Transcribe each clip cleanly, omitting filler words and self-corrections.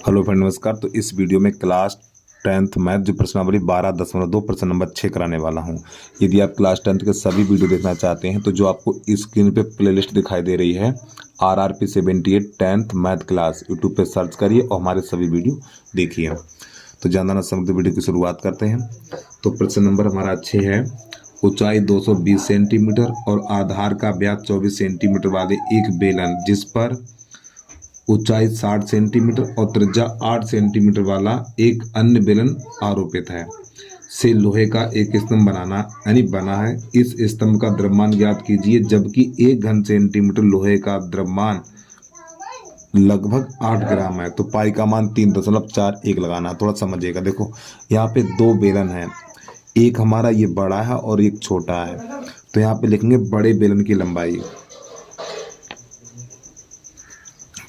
Hello friend, नमस्कार। तो इस वीडियो में क्लास 10th मैथ जो प्रश्नावली 12.2 प्रश्न नंबर 6 कराने वाला हूं। यदि आप क्लास 10th के सभी वीडियो देखना चाहते हैं तो जो आपको स्क्रीन पे प्लेलिस्ट दिखाई दे रही है RRP 78 10th math class, YouTube पे सर्च करिए और हमारे सभी वीडियो देखिए। तो जानना समझते वीडियो की शुरुआत करते हैं। तो प्रश्न नंबर हमारा 6 है। ऊंचाई 220 सेंटीमीटर और आधार का व्यास 24 सेंटीमीटर वाले एक बेलन जिस पर ऊंचाई 60 सेंटीमीटर और त्रिज्या 8 सेंटीमीटर वाला एक अन्य बेलन आरोपित है से लोहे का एक स्तंभ बना है। इस स्तंभ का द्रव्यमान ज्ञात कीजिए, जबकि 1 घन सेंटीमीटर लोहे का द्रव्यमान लगभग 8 ग्राम है। तो पाई का मान 3.41 लगाना है। थोड़ा समझिएगा, देखो यहाँ पे दो बेलन है, एक हमारा ये बड़ा है और एक छोटा है। तो यहाँ पे लिखेंगे बड़े बेलन की लंबाई,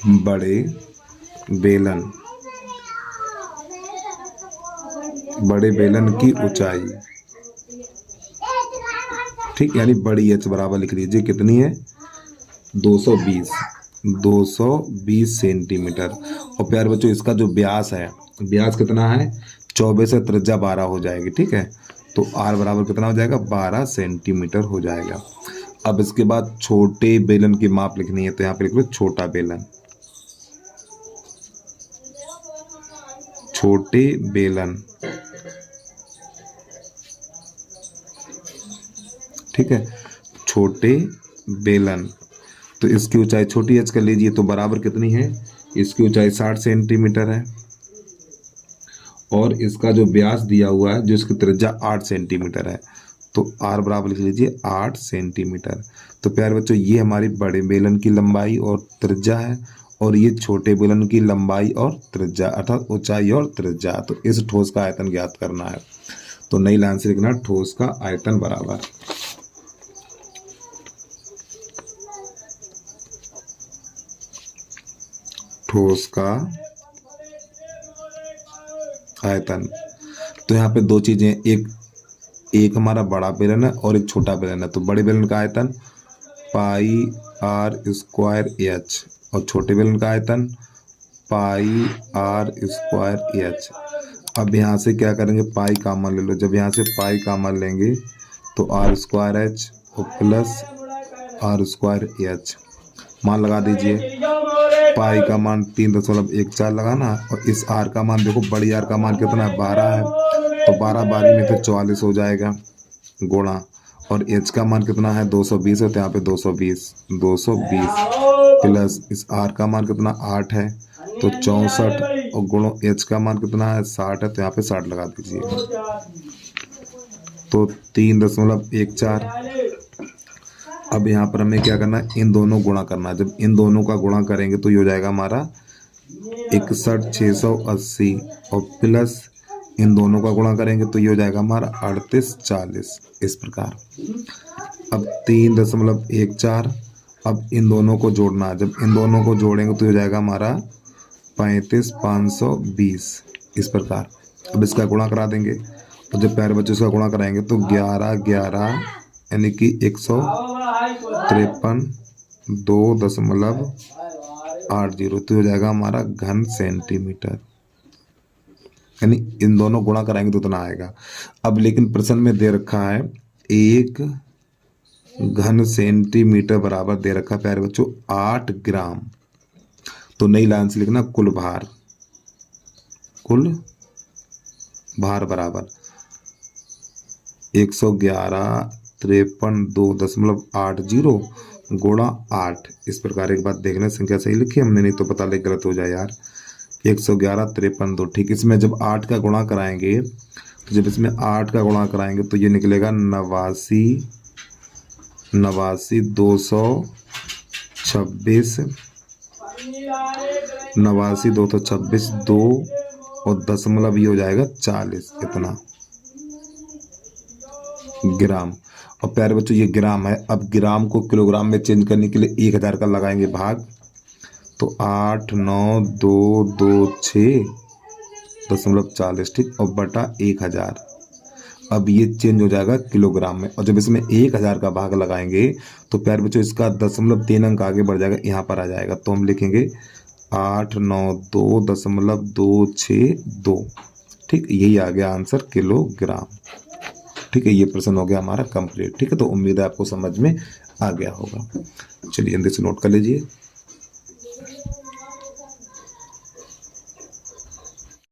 बड़े बेलन की ऊंचाई, ठीक, यानी बड़ी एच बराबर लिख लीजिए कितनी है, 220 सेंटीमीटर। और प्यारे बच्चों इसका जो व्यास है, व्यास कितना है 24 से त्रिज्या 12 हो जाएगी, ठीक है। तो आर बराबर कितना हो जाएगा, 12 सेंटीमीटर हो जाएगा। अब इसके बाद छोटे बेलन की माप लिखनी है, तो यहाँ पे लिख लो छोटा बेलन, छोटे बेलन, ठीक है, छोटे बेलन। तो इसकी ऊंचाई छोटी एच कर लीजिए, तो बराबर कितनी है, इसकी ऊंचाई 60 सेंटीमीटर है और इसका जो व्यास दिया हुआ है, जो इसकी त्रिज्या 8 सेंटीमीटर है, तो आर बराबर लिख लीजिए 8 सेंटीमीटर। तो प्यारे बच्चों ये हमारी बड़े बेलन की लंबाई और त्रिज्या है और ये छोटे बेलन की लंबाई और त्रिज्या, अर्थात ऊंचाई और त्रिज्या। तो इस ठोस का आयतन ज्ञात करना है। तो नई लाइन से लिखना ठोस का आयतन बराबर ठोस का आयतन। तो यहाँ पे दो चीजें, एक हमारा बड़ा बेलन है और एक छोटा बेलन है। तो बड़े बेलन का आयतन पाई आर स्क्वायर एच और छोटे बेलन का आयतन पाई आर स्क्वायर एच। अब यहाँ से क्या करेंगे, पाई कॉमन ले लो। जब यहाँ से पाई कॉमन लेंगे तो आर स्क्वायर एच और प्लस आर स्क्वायर एच मान लगा दीजिए। पाई का मान 3.14 लगाना और इस आर का मान देखो, बड़ी आर का मान कितना है, 12 है। तो 12 12 में तो 44 हो जाएगा गुणा, और एच का मान कितना है 220 है, तो यहाँ पे 220 प्लस इस आर का मान कितना 8 है, तो 64 और गुणो एच का मान कितना है 60 है, तो यहाँ पे 60 लगा दीजिए। तो 3.14। अब यहाँ पर हमें क्या करना है, इन दोनों गुणा करना है। जब इन दोनों का गुणा करेंगे तो ये हो जाएगा हमारा 61,680 और प्लस इन दोनों का गुणा करेंगे तो ये हो जाएगा हमारा 3840, इस प्रकार। अब 3.14। अब इन दोनों को जोड़ना है। जब इन दोनों को जोड़ेंगे तो हो जाएगा हमारा 35,520, इस प्रकार। अब इसका गुणा करा देंगे और जब प्यारे बच्चों इसका गुणा कराएंगे तो 11 यानी कि 153 2.80 तो हो जाएगा हमारा घन सेंटीमीटर, यानी इन दोनों गुणा कराएंगे तो उतना आएगा। अब लेकिन प्रश्न में दे रखा है 1 घन सेंटीमीटर बराबर दे रखा है प्यारे बच्चों 8 ग्राम। तो नई लाइन से लिखना कुल भार बराबर 111,53,2.80 गुणा 8। इस प्रकार एक बात देखना, संख्या सही लिखी हमने, नहीं तो पता लगे गलत हो जाए यार। 111,53,2, ठीक। इसमें जब 8 का गुणा कराएंगे तो तो ये निकलेगा 89,226 2 और दशमलव ये हो जाएगा 40, इतना ग्राम। और प्यारे बच्चों ये ग्राम है। अब ग्राम को किलोग्राम में चेंज करने के लिए 1000 का लगाएंगे भाग, तो 89226.40, ठीक, और बटा 1000। अब ये चेंज हो जाएगा किलोग्राम में। और जब इसमें 1000 का भाग लगाएंगे तो प्यारे बच्चों इसका 0.3 अंक आगे बढ़ जाएगा, यहाँ पर आ जाएगा। तो हम लिखेंगे 892.262। ठीक, यही आ गया आंसर किलोग्राम। ठीक है, ये प्रश्न हो गया हमारा कंप्लीट। ठीक है, तो उम्मीद है आपको समझ में आ गया होगा। चलिए जल्दी से नोट कर लीजिए।